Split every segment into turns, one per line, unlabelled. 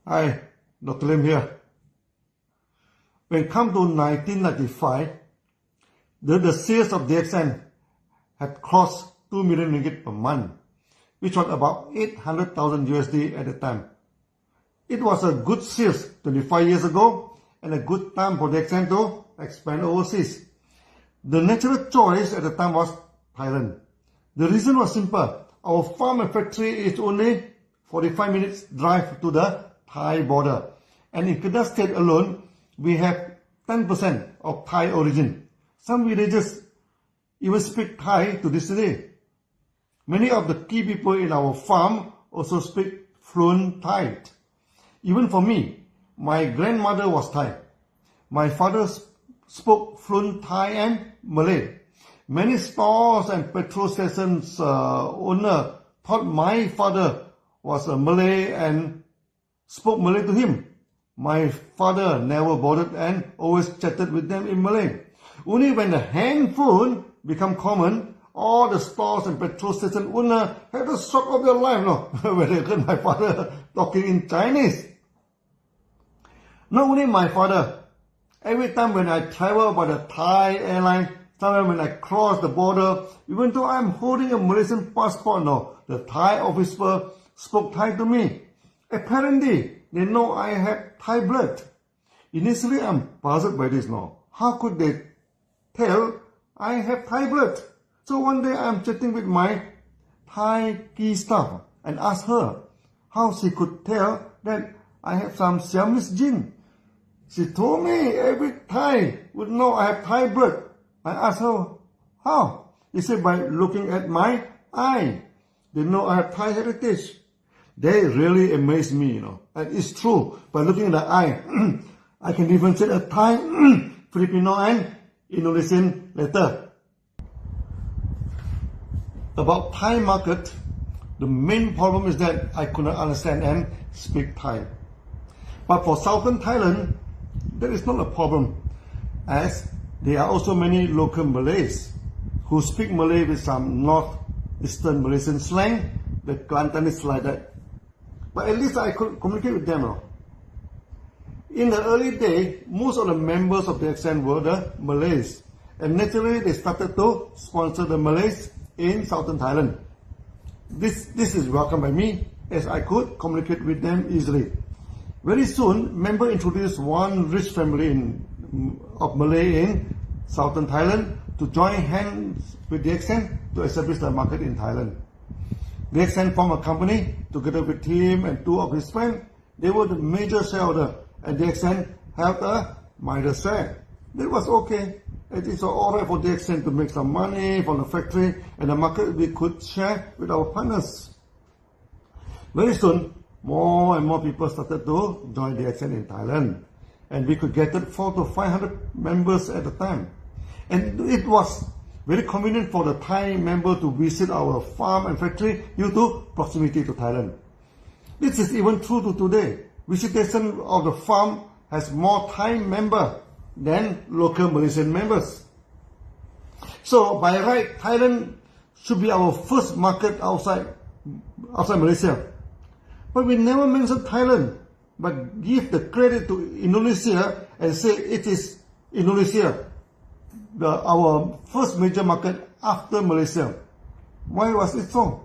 Hi, Dr. Lim here. When it comes to 1995, the sales of DXN had crossed 2 million ringgit per month, which was about 800,000 USD at the time. It was a good sales 25 years ago and a good time for DXN to expand overseas. The natural choice at the time was Thailand. The reason was simple. Our farm and factory is only 45 minutes drive to the Thai border. And in Kedah state alone, we have 10% of Thai origin. Some villages even speak Thai to this day. Many of the key people in our farm also speak fluent Thai. Even for me, my grandmother was Thai. My father spoke fluent Thai and Malay. Many stores and petrol stations owner thought my father was a Malay and spoke Malay to him. My father never bothered and always chatted with them in Malay. Only when the handphone became common, all the stores and petrol station owner had a shock of their life, when they heard my father talking in Chinese. Not only my father, every time when I travel by the Thai airline, sometimes when I cross the border, even though I'm holding a Malaysian passport, the Thai officer spoke Thai to me. Apparently, they know I have Thai blood. Initially, I'm puzzled by this now. How could they tell I have Thai blood? So one day, I'm chatting with my Thai key staff and asked her how she could tell that I have some Siamese gene. She told me every Thai would know I have Thai blood. I asked her, how? She said, by looking at my eye. They know I have Thai heritage. They really amaze me, And it's true. By looking at the eye, I can differentiate a Thai, Filipino, and Indonesian letter. About Thai market, the main problem is that I could not understand and speak Thai. But for southern Thailand, that is not a problem, as there are also many local Malays who speak Malay with some northeastern Malaysian slang, the Kelantanese like that. But at least I could communicate with them. In the early days, most of the members of the DXN were the Malays. And naturally, they started to sponsor the Malays in southern Thailand. This is welcome by me, as I could communicate with them easily. Very soon, member introduced one rich family of Malay in southern Thailand to join hands with DXN to establish the market in Thailand. DXN formed a company together with him and two of his friends. They were the major shareholder, and DXN held a minor share. That was okay. It is alright for DXN to make some money from the factory, and the market we could share with our partners. Very soon, more and more people started to join DXN in Thailand, and we could get 400 to 500 members at a time. And it was very convenient for the Thai member to visit our farm and factory due to proximity to Thailand. This is even true to today. Visitation of the farm has more Thai members than local Malaysian members. So by right, Thailand should be our first market outside Malaysia. But we never mention Thailand, but give the credit to Indonesia and say it is Indonesia, our first major market after Malaysia. Why was it so?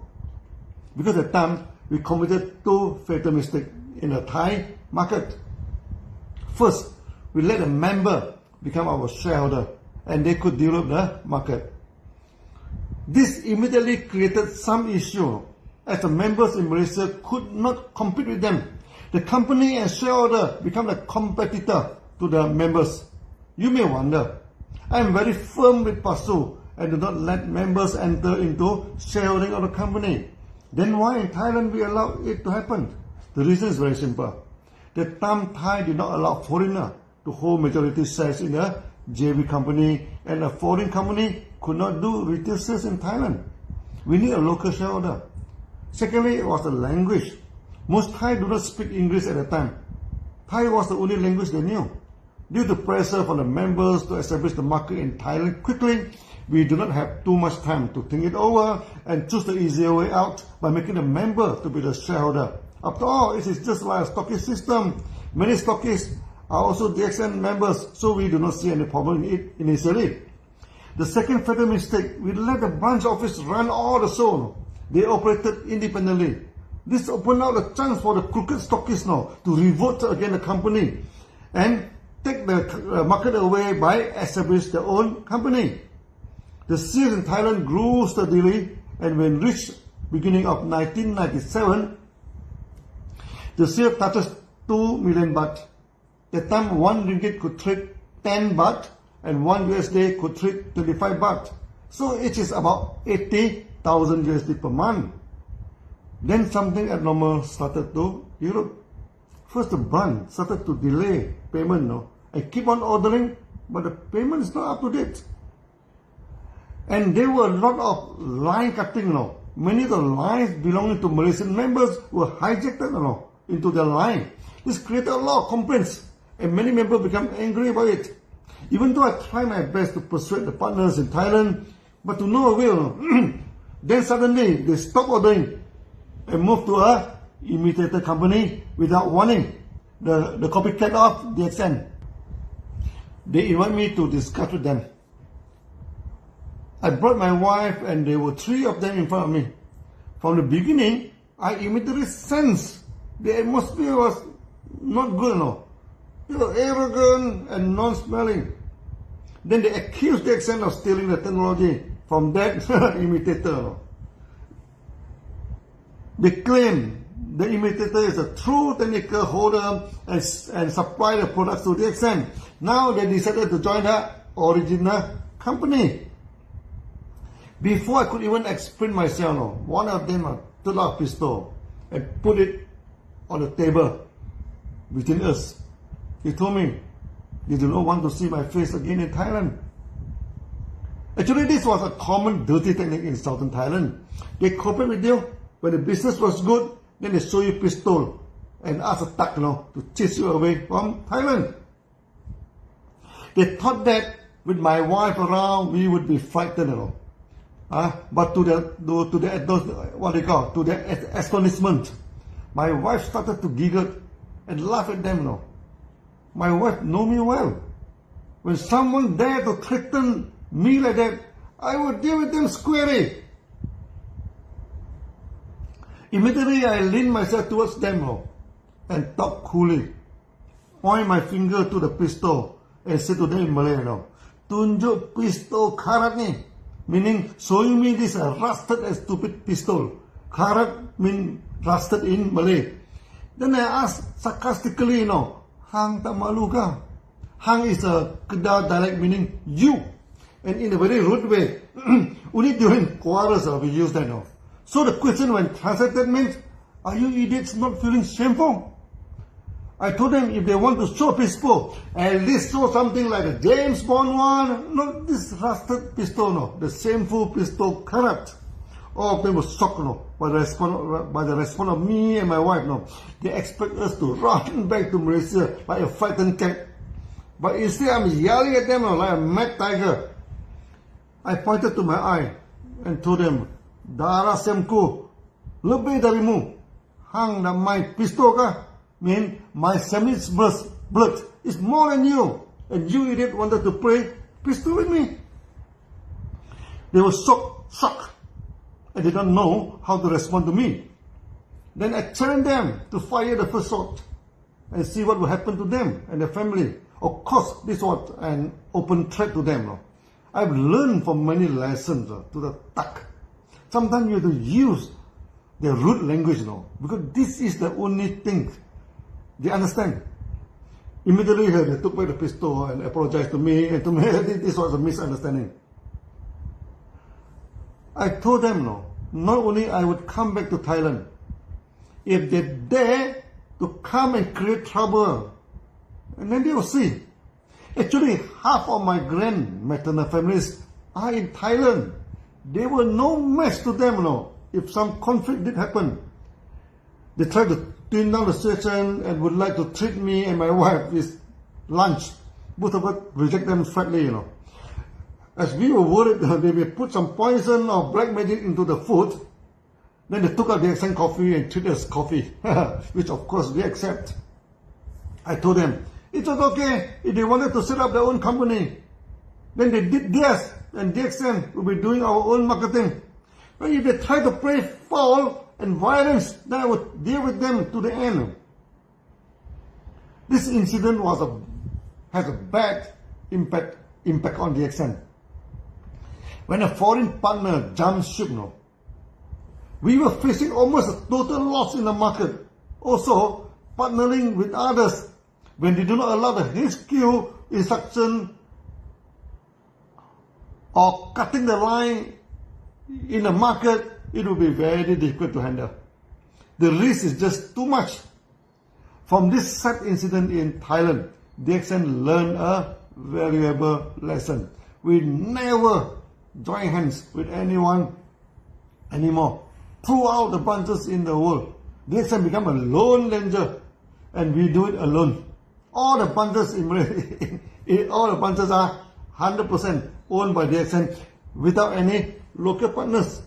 Because at the time, we committed two fatal mistakes in the Thai market. First, we let a member become our shareholder, and they could develop the market. This immediately created some issue, as the members in Malaysia could not compete with them. The company and shareholder become a competitor to the members. You may wonder, I am very firm with PASU and do not let members enter into shareholding of the company. Then why in Thailand we allow it to happen? The reason is very simple. The time Thai did not allow foreigner to hold majority shares in a JV company, and a foreign company could not do retail sales in Thailand. We need a local shareholder. Secondly, it was the language. Most Thai do not speak English at the time. Thai was the only language they knew. Due to pressure from the members to establish the market in Thailand quickly, we do not have too much time to think it over and choose the easier way out by making the member to be the shareholder. After all, it is just like a stockist system. Many stockists are also DXN members, so we do not see any problem in it initially. The second fatal mistake, we let the branch office run all the show. They operated independently. This opened out a chance for the crooked stockists now to revolt against the company and take the market away by establishing their own company. The sales in Thailand grew steadily, and when reached beginning of 1997, the sale touches 2 million baht. At the time, 1 ringgit could trade 10 baht, and 1 USD could trade 25 baht. So it is about 80,000 USD per month. Then something abnormal started to Europe. First, the branch started to delay payment. No? I keep on ordering, but the payment is not up to date. And there were a lot of line cutting. No? Many of the lines belonging to Malaysian members were hijacked into their line. This created a lot of complaints, and many members became angry about it. Even though I tried my best to persuade the partners in Thailand, but to no avail. Then suddenly they stopped ordering and moved to a imitator company without warning, the copycat of DXN. They invited me to discuss with them. I brought my wife, and there were 3 of them in front of me. From the beginning, I immediately sensed the atmosphere was not good enough. They were arrogant and non-smelling. Then they accused DXN of stealing the technology from that imitator. They claim the imitator is a true technical holder and supply the products to DXN. Now they decided to join the original company. Before I could even explain myself, one of them took out a pistol and put it on the table between us. He told me, "You do not want to see my face again in Thailand." Actually, this was a common dirty technique in southern Thailand. They cooperate with you. When the business was good, then they show you pistol and ask a thug, to chase you away from Thailand. They thought that with my wife around, we would be frightened, but to their astonishment, my wife started to giggle and laugh at them. My wife know me well. When someone dared to threaten me like that, I would deal with them squarely. Immediately, I leaned myself towards them and talked coolly, point my finger to the pistol and said to them in Malay, "Tunjuk pistol karat ni," meaning showing me this rusted and stupid pistol. Karat means rusted in Malay. Then I asked sarcastically, "Hang tak malu kah?" Hang is a Kedah dialect meaning you, and in a very rude way. Only during quarrels we use that. So the question when translated means, "Are you idiots not feeling shameful?" I told them if they want to show pistol, at least show something like a James Bond one, not this rusted pistol, the shameful pistol karat. All of them were shocked by the response of me and my wife. They expect us to run back to Malaysia like a frightened cat. But instead I'm yelling at them like a mad tiger. I pointed to my eye and told them, "Darah semku lebih darimu. Hang na my pistol kah? Mean my sandwich blood is more than you. And you idiot wanted to play pistol with me." They were shocked. I did not know how to respond to me. Then I challenged them to fire the first shot and see what would happen to them and their family. Of course, this was an open threat to them. I've learned from many lessons to the thug. Sometimes you have to use their rude language, because this is the only thing they understand. Immediately, they took away the pistol and apologized to me, and to me, this was a misunderstanding. I told them, not only I would come back to Thailand, if they dare to come and create trouble, and then they will see. Actually, half of my maternal families are in Thailand. They were no match to them, if some conflict did happen. They tried to tune down the situation and would like to treat me and my wife with lunch. Both of us reject them flatly, As we were worried they may put some poison or black magic into the food, Then they took out the accent coffee and treated us coffee, which of course we accept. I told them, it was okay if they wanted to set up their own company. Then they did theirs, and DXN will be doing our own marketing. But if they try to play foul and violence, then I would deal with them to the end. This incident has a bad impact on DXN. When a foreign partner jumped ship, we were facing almost a total loss in the market. Also, partnering with others when they do not allow the HQ instruction or cutting the line in the market, it will be very difficult to handle. The risk is just too much. From this sad incident in Thailand, DXN learned a valuable lesson. We never join hands with anyone anymore. Throughout the branches in the world, DXN become a lone ranger, and we do it alone. All the branches all the branches are 100% owned by DXN without any local partners.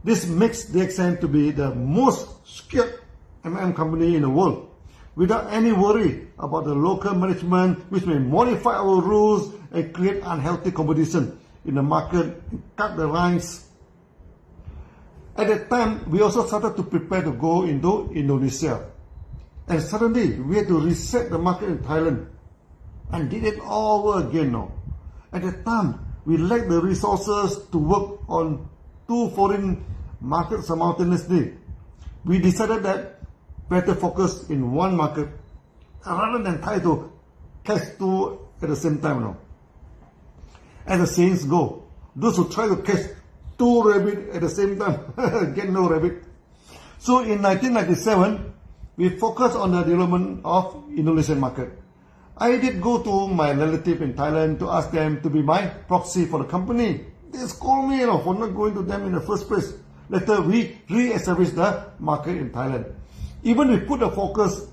This makes DXN to be the most skilled company in the world, without any worry about the local management, which may modify our rules and create unhealthy competition in the market and cut the lines. At that time, we also started to prepare to go into Indonesia. And suddenly, we had to reset the market in Thailand and did it all over again now. At that time, we lacked the resources to work on 2 foreign markets simultaneously. We decided that better focus in one market rather than try to catch 2 at the same time now. As the sayings go, those who try to catch 2 rabbits at the same time get no rabbit. So in 1997, we focused on the development of Indonesian market. I did go to my relative in Thailand to ask them to be my proxy for the company. They scolded me for not going to them in the first place. Later, we re-established the market in Thailand. Even we put the focus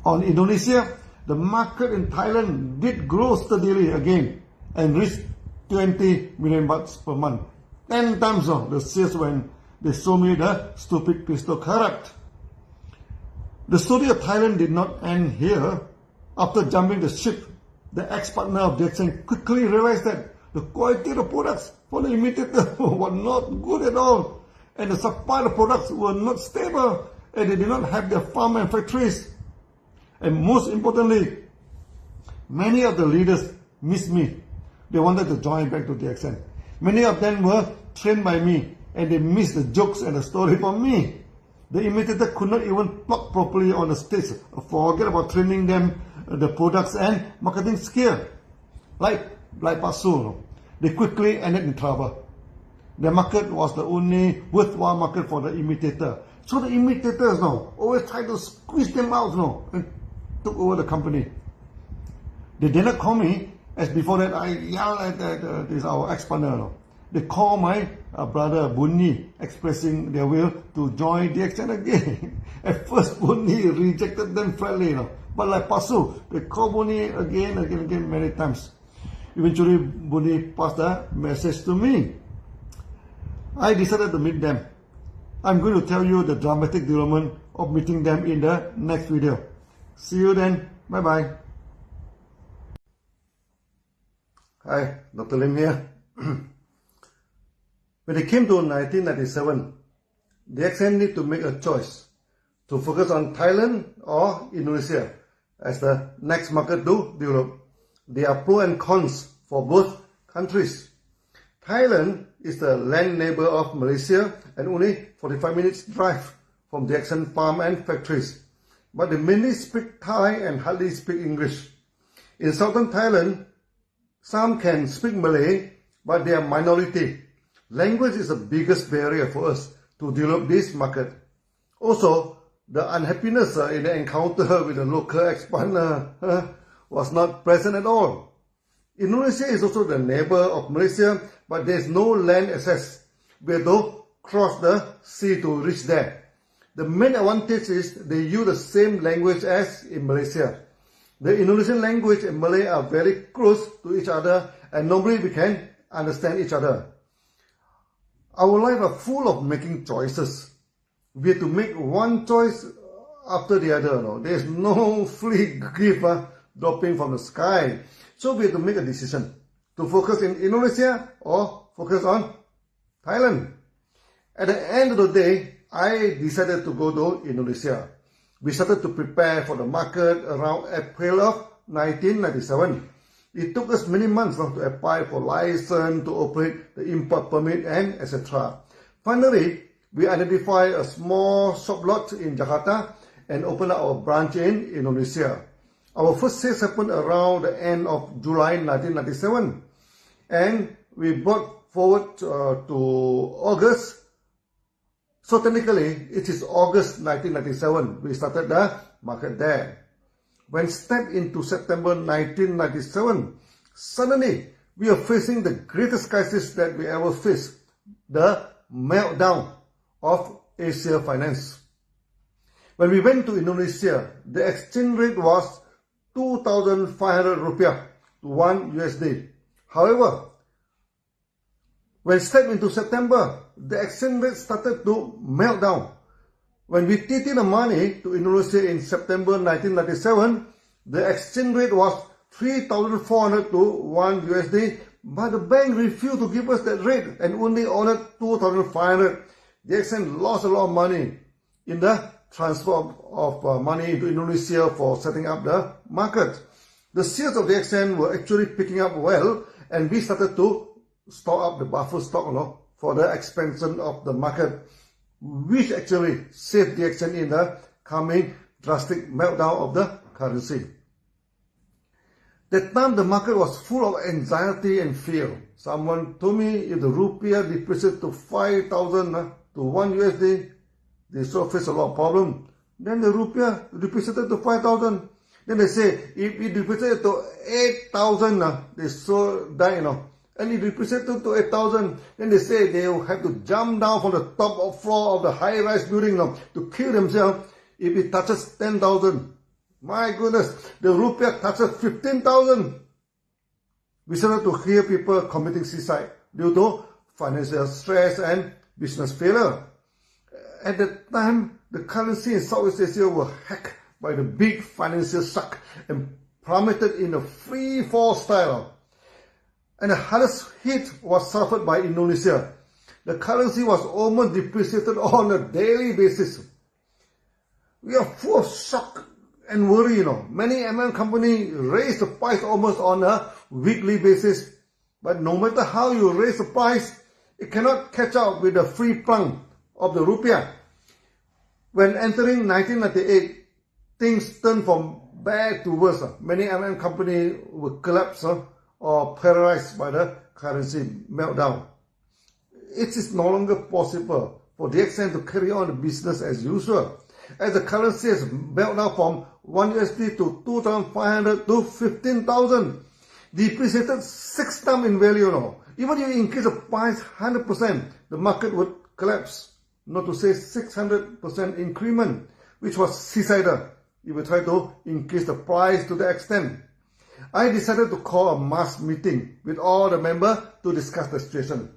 on Indonesia, the market in Thailand did grow steadily again and reached 20 million bahts per month. 10 times the sales when they sold me the stupid crystal karat. The story of Thailand did not end here. After jumping the ship, the ex-partner of DXN quickly realized that the quality of the products for the imitator were not good at all, and the supply of products were not stable, and they did not have their farm and factories. And most importantly, many of the leaders missed me. They wanted to join back to DXN. Many of them were trained by me, and they missed the jokes and the story from me. The imitator could not even talk properly on the stage. Forget about training them the products and marketing skill. Like Pasu, they quickly ended in trouble. The market was the only worthwhile market for the imitator. So the imitators always try to squeeze them out and took over the company. They did not call me, as before that I yelled at this our ex-partner. They called my brother Bunni, expressing their will to join DXN again. At first, Bunni rejected them flatly, but like Pasu, they called Bunni again many times. Eventually, Bunni passed the message to me. I decided to meet them. I'm going to tell you the dramatic development of meeting them in the next video. See you then. Bye-bye. Hi, Dr. Lim here. When it came to 1997, DXN need to make a choice to focus on Thailand or Indonesia as the next market to develop. There are pros and cons for both countries. Thailand is the land neighbor of Malaysia and only 45 minutes drive from DXN farm and factories. But they mainly speak Thai and hardly speak English. In southern Thailand, some can speak Malay, but they are minority. Language is the biggest barrier for us to develop this market. Also, the unhappiness in the encounter with the local ex-partner was not present at all. Indonesia is also the neighbor of Malaysia, but there is no land access. We have to cross the sea to reach there. The main advantage is they use the same language as in Malaysia. The Indonesian language and Malay are very close to each other, and normally we can understand each other. Our life are full of making choices. We have to make one choice after the other. No? There is no free gift dropping from the sky. So we have to make a decision to focus in Indonesia or focus on Thailand. At the end of the day, I decided to go to Indonesia. We started to prepare for the market around April of 1997. It took us many months to apply for license, to operate the import permit, and etc. Finally, we identified a small shop lot in Jakarta and opened our branch in Indonesia. Our first sales happened around the end of July 1997, and we brought forward to August. So technically, it is August 1997 we started the market there. When stepped into September 1997, suddenly we are facing the greatest crisis that we ever faced, the meltdown of Asia finance. When we went to Indonesia, the exchange rate was 2,500 rupiah to 1 USD. However, when stepped into September, the exchange rate started to melt down. When we TT the money to Indonesia in September 1997, the exchange rate was 3,400 to 1 USD, but the bank refused to give us that rate and only honored 2,500. The exchange lost a lot of money in the transfer of money to Indonesia for setting up the market. The sales of the exchange were actually picking up well, and we started to stock up the buffer stock for the expansion of the market, which actually saved the exchange in the coming drastic meltdown of the currency. That time the market was full of anxiety and fear. Someone told me if the rupiah depreciated to 5,000 to 1 USD, they so face a lot of problem. Then the rupiah depreciated to 5,000. Then they say if it depreciated to 8,000, they so die, And it depreciated to 8,000. Then they say they will have to jump down from the top floor of the high-rise building to kill themselves if it touches 10,000. My goodness, the rupiah touches 15,000. We started to hear people committing suicide due to financial stress and business failure. At that time, the currency in Southeast Asia were hacked by the big financial shock and plummeted in a free fall style. And the hardest hit was suffered by Indonesia. The currency was almost depreciated on a daily basis. We are full of shock and worry, Many American companies raise the price almost on a weekly basis. But no matter how you raise the price, it cannot catch up with the free plunk of the rupiah. When entering 1998, things turned from bad to worse. Many American companies were collapsed or paralyzed by the currency meltdown. It is no longer possible for the exchange to carry on the business as usual, as the currency has melted down from 1 USD to 2,500 to 15,000, depreciated 6 times in value now. Even if you increase the price 100%, the market would collapse. Not to say 600% increment, which was suicidal if we try to increase the price to the extent. I decided to call a mass meeting with all the members to discuss the situation.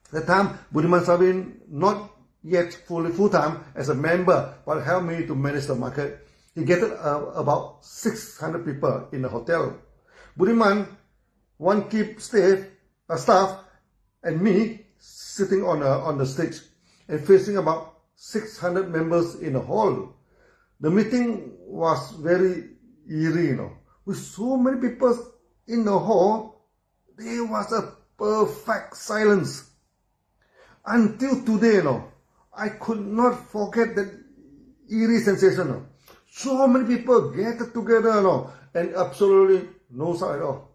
At the time, Budiman Sabin, not yet full-time as a member, but helped me to manage the market. He gathered about 600 people in the hotel. Budiman, one key staff, and me sitting on the stage and facing about 600 members in the hall. The meeting was very eerie, With so many people in the hall, there was a perfect silence. Until today, I could not forget that eerie sensation. So many people gathered together, and absolutely no sound at all.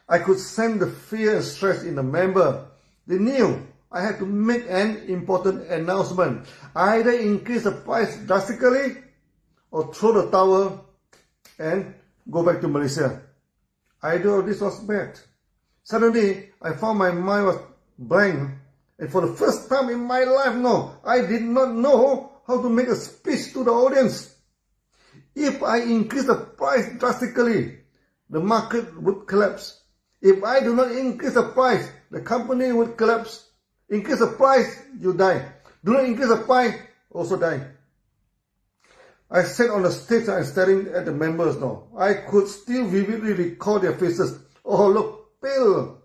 I could sense the fear and stress in the member. They knew I had to make an important announcement. Either increase the price drastically or throw the towel and go back to Malaysia. Either of this was bad. Suddenly, I found my mind was blank. And for the first time in my life, I did not know how to make a speech to the audience. If I increase the price drastically, the market would collapse. If I do not increase the price, the company would collapse. Increase the price, you die. Do not increase the price, also die. I sat on the stage and staring at the members now. I could still vividly recall their faces. Oh, look, pale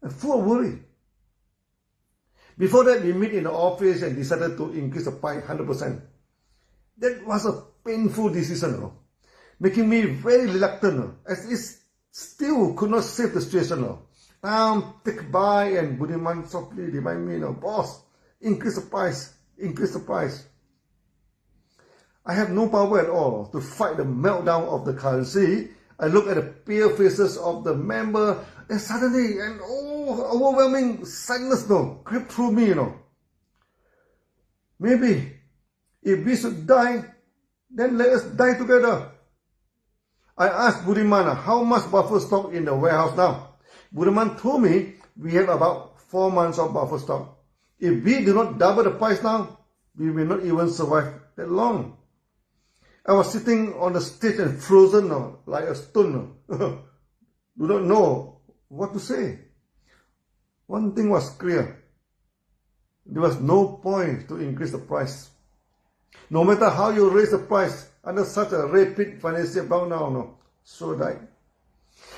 and full of worry. Before that, we meet in the office and decided to increase the price 100%. That was a painful decision, making me very reluctant, as it still could not save the situation. Take by and Budiman softly remind me, boss, increase the price, increase the price. I have no power at all to fight the meltdown of the currency. I look at the pale faces of the member, and suddenly an overwhelming sadness crept through me. Maybe if we should die, then let us die together. I asked Budiman how much buffer stock in the warehouse now. Budiman told me we have about 4 months of buffer stock. If we do not double the price now, we will not even survive that long. I was sitting on the stage and frozen like a stone. Do not know what to say. One thing was clear. There was no point to increase the price. No matter how you raise the price under such a rapid financial meltdown, so die.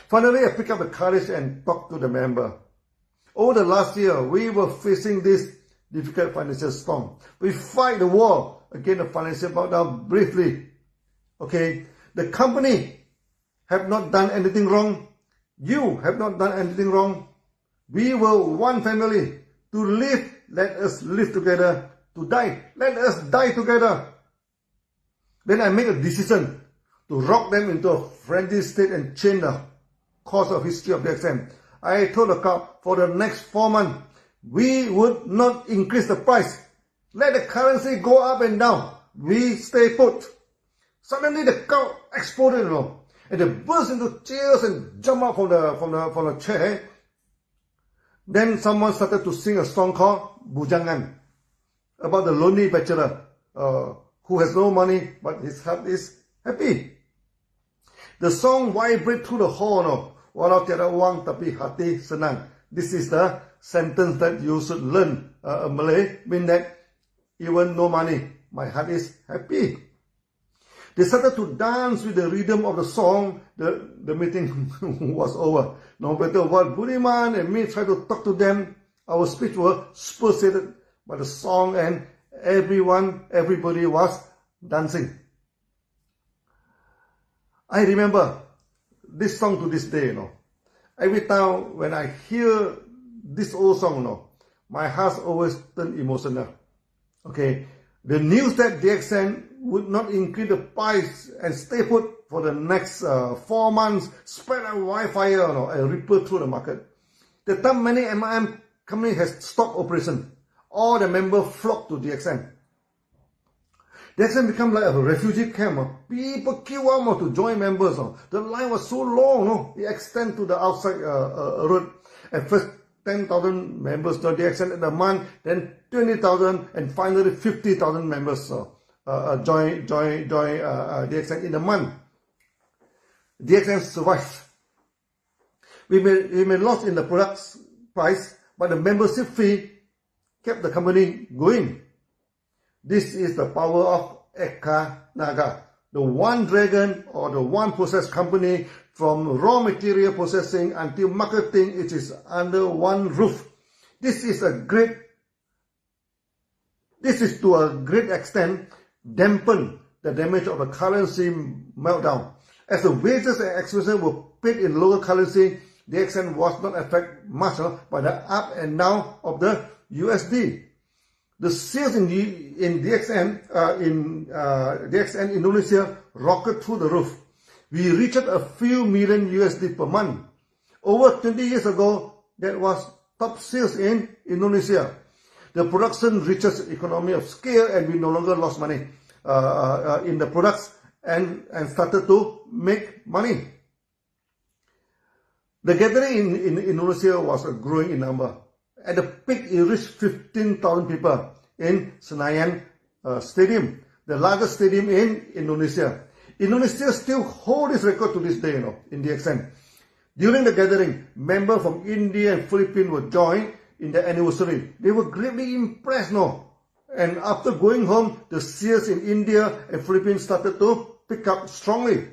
Finally, I picked up the courage and talked to the member. Over the last year, we were facing this difficult financial storm. We fight the war against the financial meltdown bravely. Okay, the company have not done anything wrong. You have not done anything wrong. We were one family. To live, let us live together. To die, let us die together. Then I made a decision to rock them into a frenzied state and change the course of history of the exam. I told the crowd, for the next 4 months, we would not increase the price. Let the currency go up and down. We stay put. Suddenly the crowd exploded, and they burst into cheers and jumped out from the chair. Then someone started to sing a song called Bujangan, about the lonely bachelor who has no money but his heart is happy. The song vibrated through the hall. Walau tiada wang tapi hati senang. This is the sentence that you should learn Malay, mean that even no money, my heart is happy. They started to dance with the rhythm of the song. The meeting was over. No matter what Budiman and me tried to talk to them, our speech was superseded by the song, and everybody was dancing. I remember this song to this day. Every time when I hear this old song, my heart always turns emotional. Okay, the news that DXN would not increase the price and stay put for the next 4 months spread like wildfire and ripple through the market. The time many MIM companies has stopped operation, all the members flocked to DXN. DXN became like a refugee camp. People queue up to join members. The line was so long, it extended to the outside road. At first, 10,000 members joined DXN in a month, then 20,000, and finally 50,000 members join DXN in a month. DXN survived. We may lost in the product's price, but the membership fee kept the company going. This is the power of Eka Naga, the one dragon or the one process company. From raw material processing until marketing, it is under one roof. This is to a great extent dampen the damage of the currency meltdown. As the wages and expenses were paid in local currency, the DXN was not affected much by the up and down of the USD. The sales in DXN DXN Indonesia rocketed through the roof. We reached a few million USD per month. Over 20 years ago, that was top sales in Indonesia. The production reaches economy of scale, and we no longer lost money in the products and started to make money. The gathering in Indonesia was growing in number. At the peak, it reached 15,000 people in Senayan Stadium, the largest stadium in Indonesia. Indonesia still holds this record to this day, in DXN. During the gathering, members from India and Philippines were joined in their anniversary. They were greatly impressed, no? And after going home, the sales in India and Philippines started to pick up strongly.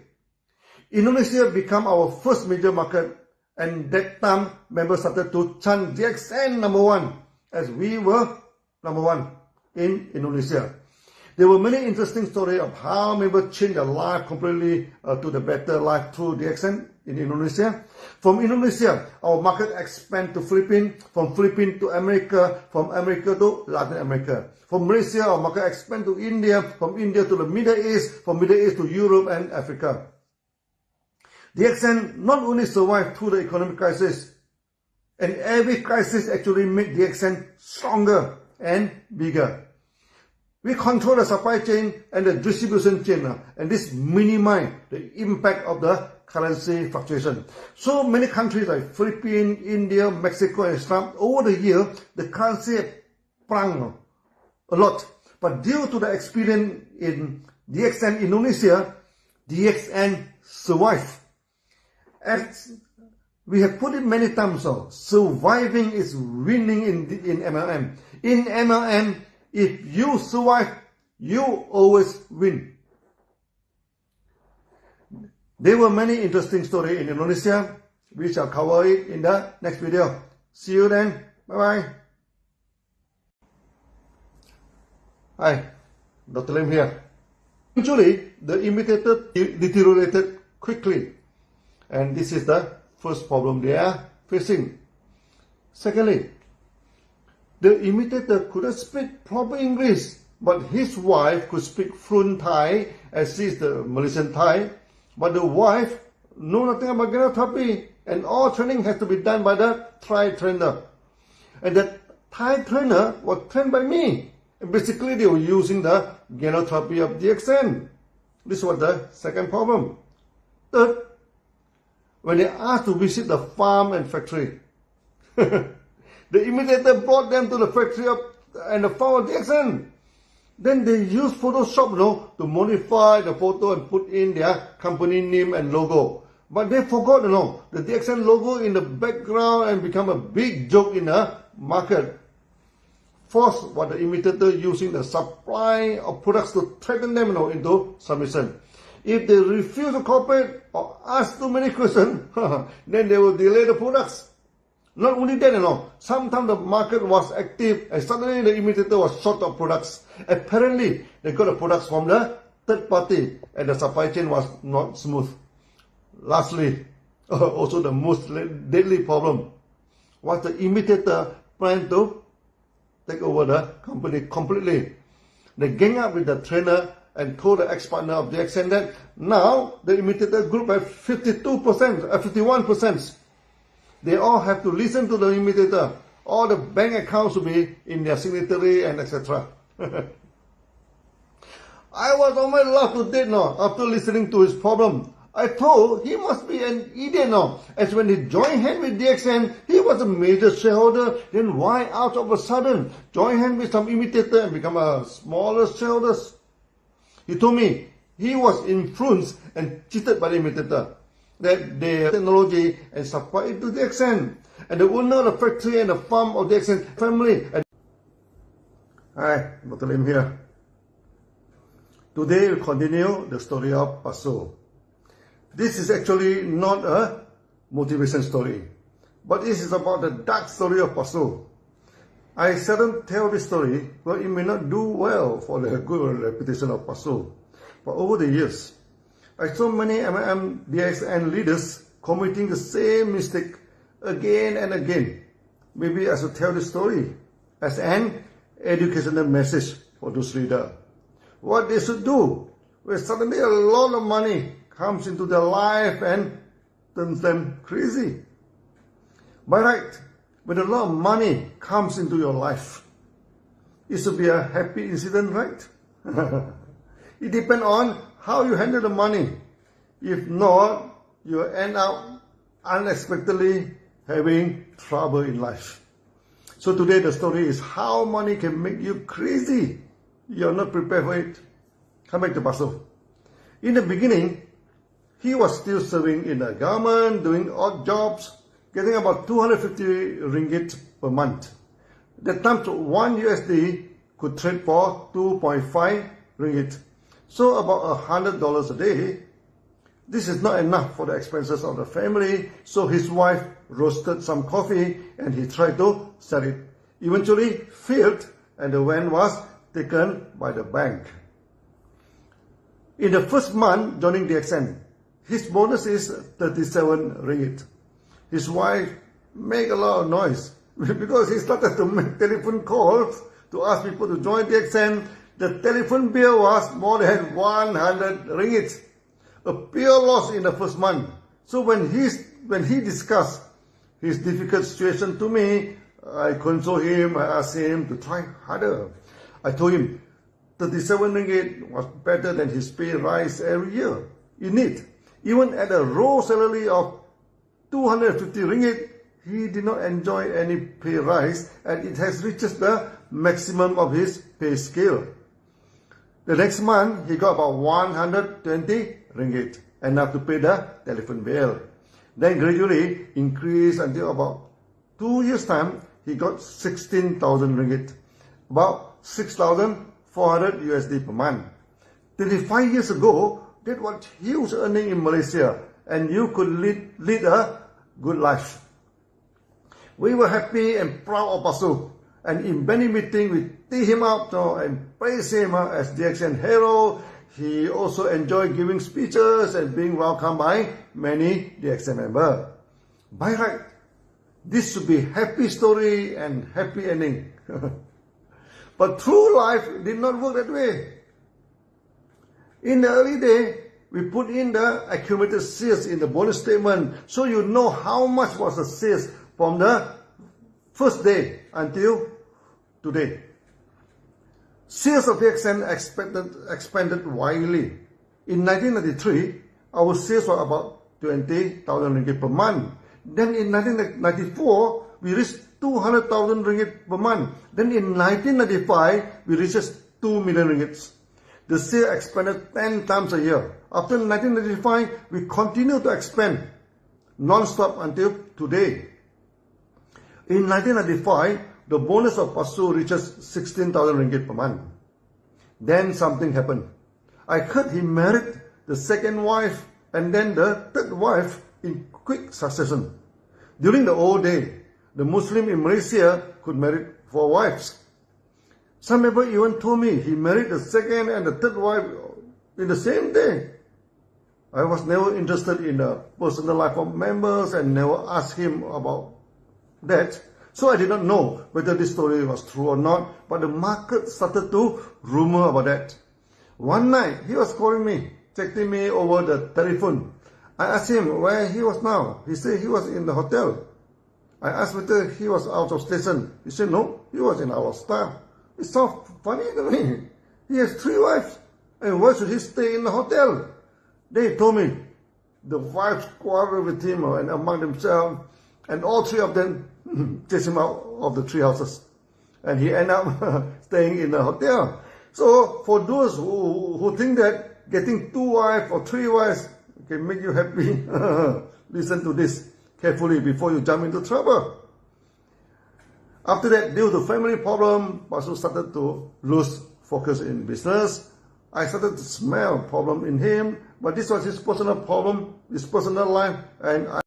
Indonesia became our first major market, and that time members started to chant DXN number one, as we were number one in Indonesia. There were many interesting stories of how members changed their life completely to the better life through DXN in Indonesia. From Indonesia, our market expanded to Philippines, from Philippines to America, from America to Latin America. From Malaysia, our market expanded to India, from India to the Middle East, from Middle East to Europe and Africa. DXN not only survived through the economic crisis, and every crisis actually made DXN stronger and bigger. We control the supply chain and the distribution chain, and this minimizes the impact of the currency fluctuation. So many countries like Philippines, India, Mexico, and Islam, over the year, the currency sprung a lot. But due to the experience in DXN Indonesia, DXN survived. As we have put it many times, surviving is winning in MLM. In MLM, if you survive, you always win. There were many interesting stories in Indonesia. We shall cover it in the next video. See you then. Bye-bye. Hi, Dr. here. Eventually, the imitator deteriorated quickly. And this is the first problem they are facing. Secondly, the imitator couldn't speak proper English, but his wife could speak fluent Thai, as she is the Malaysian Thai. But the wife know nothing about genotherapy, and all training has to be done by the Thai trainer. And the Thai trainer was trained by me. And basically, they were using the genotherapy of DXN. This was the second problem. Third, when they asked to visit the farm and factory, the imitator brought them to the factory and the farm of DXN. Then they used Photoshop, to modify the photo and put in their company name and logo. But they forgot, the DXN logo in the background and become a big joke in the market. Fourth, was the imitator using the supply of products to threaten them, into submission. If they refuse to cooperate or ask too many questions, then they will delay the products. Not only that, sometimes the market was active and suddenly the imitator was short of products. Apparently, they got the products from the third party and the supply chain was not smooth. Lastly, also the most deadly problem was the imitator planned to take over the company completely. They gang up with the trainer and told the ex-partner of DXN that now the imitator group has 51%. They all have to listen to the imitator. All the bank accounts will be in their signatory and etc. I was on my last to date after listening to his problem. I thought he must be an idiot as when he joined hands with DXN, he was a major shareholder. Then why out of a sudden join hands with some imitator and become a smaller shareholder? He told me he was influenced and cheated by the imitator, that their technology and supply it to DXN, and the owner of the factory and the farm of DXN family. Hi, Dr. Lim here. Today we'll continue the story of Paso. This is actually not a motivation story, but this is about the dark story of Paso. I seldom tell this story, but it may not do well for the good reputation of Paso. But over the years, I saw many MLM DXN leaders committing the same mistake again and again. Maybe I should tell this story as an educational message for those leaders. What they should do when suddenly a lot of money comes into their life and turns them crazy. By right, when a lot of money comes into your life, it should be a happy incident, right? It depends on how you handle the money. If not, you end up unexpectedly having trouble in life. So today the story is how money can make you crazy. You're not prepared for it. Come back to Paso. In the beginning, he was still serving in the government, doing odd jobs, getting about 250 ringgit per month. That time 1 USD could trade for 2.5 ringgit. So about $100 a day. This is not enough for the expenses of the family, so his wife roasted some coffee and he tried to sell it. Eventually failed and the van was taken by the bank. In the first month joining DXN, his bonus is 37 ringgit. His wife made a lot of noise because he started to make telephone calls to ask people to join DXN. The telephone bill was more than 100 ringgit. A pure loss in the first month. So when he discussed his difficult situation to me, I consoled him, I asked him to try harder. I told him 37 ringgit was better than his pay rise every year. Indeed, even at a raw salary of 250 ringgit, he did not enjoy any pay rise and it has reached the maximum of his pay scale. The next month, he got about 120 ringgit, enough to pay the telephone bill. Then gradually increased until about 2 years' time, he got 16,000 ringgit, about 6,400 USD per month. 25 years ago, that was huge earning in Malaysia, and you could lead a good life. We were happy and proud of Pasu, and in many meetings we tee him up and praise him as DXN hero. He also enjoyed giving speeches and being welcomed by many DXN members. By right, this should be happy story and happy ending. But true life did not work that way. In the early day, we put in the accumulated sales in the bonus statement, so you know how much was the sales from the first day until today. Sales of DXN expanded widely. In 1993, our sales were about 20,000 ringgit per month. Then in 1994, we reached 200,000 ringgit per month. Then in 1995, we reached 2 million ringgit. The sale expanded 10 times a year. After 1995, we continue to expand non-stop until today. In 1995, the bonus of Pasu reaches 16,000 ringgit per month. Then something happened. I heard he married the second wife and then the third wife in quick succession. During the old day, the Muslim in Malaysia could marry 4 wives. Some people even told me he married the second and the third wife in the same day. I was never interested in the personal life of members and never asked him about that. So I did not know whether this story was true or not, but the market started to rumor about that. One night, he was calling me, texting me over the telephone. I asked him where he was now. He said he was in the hotel. I asked whether he was out of station. He said no, he was in our staff. It sounds funny to me. He has 3 wives, and why should he stay in the hotel? They told me the wives quarreled with him and among themselves, and all 3 of them chased him out of the 3 houses. And he ended up staying in the hotel. So for those who think that getting 2 wives or 3 wives can make you happy, listen to this carefully before you jump into trouble. After that, due to family problem, Pasu started to lose focus in business. I started to smell problem in him, but this was his personal problem, his personal life, and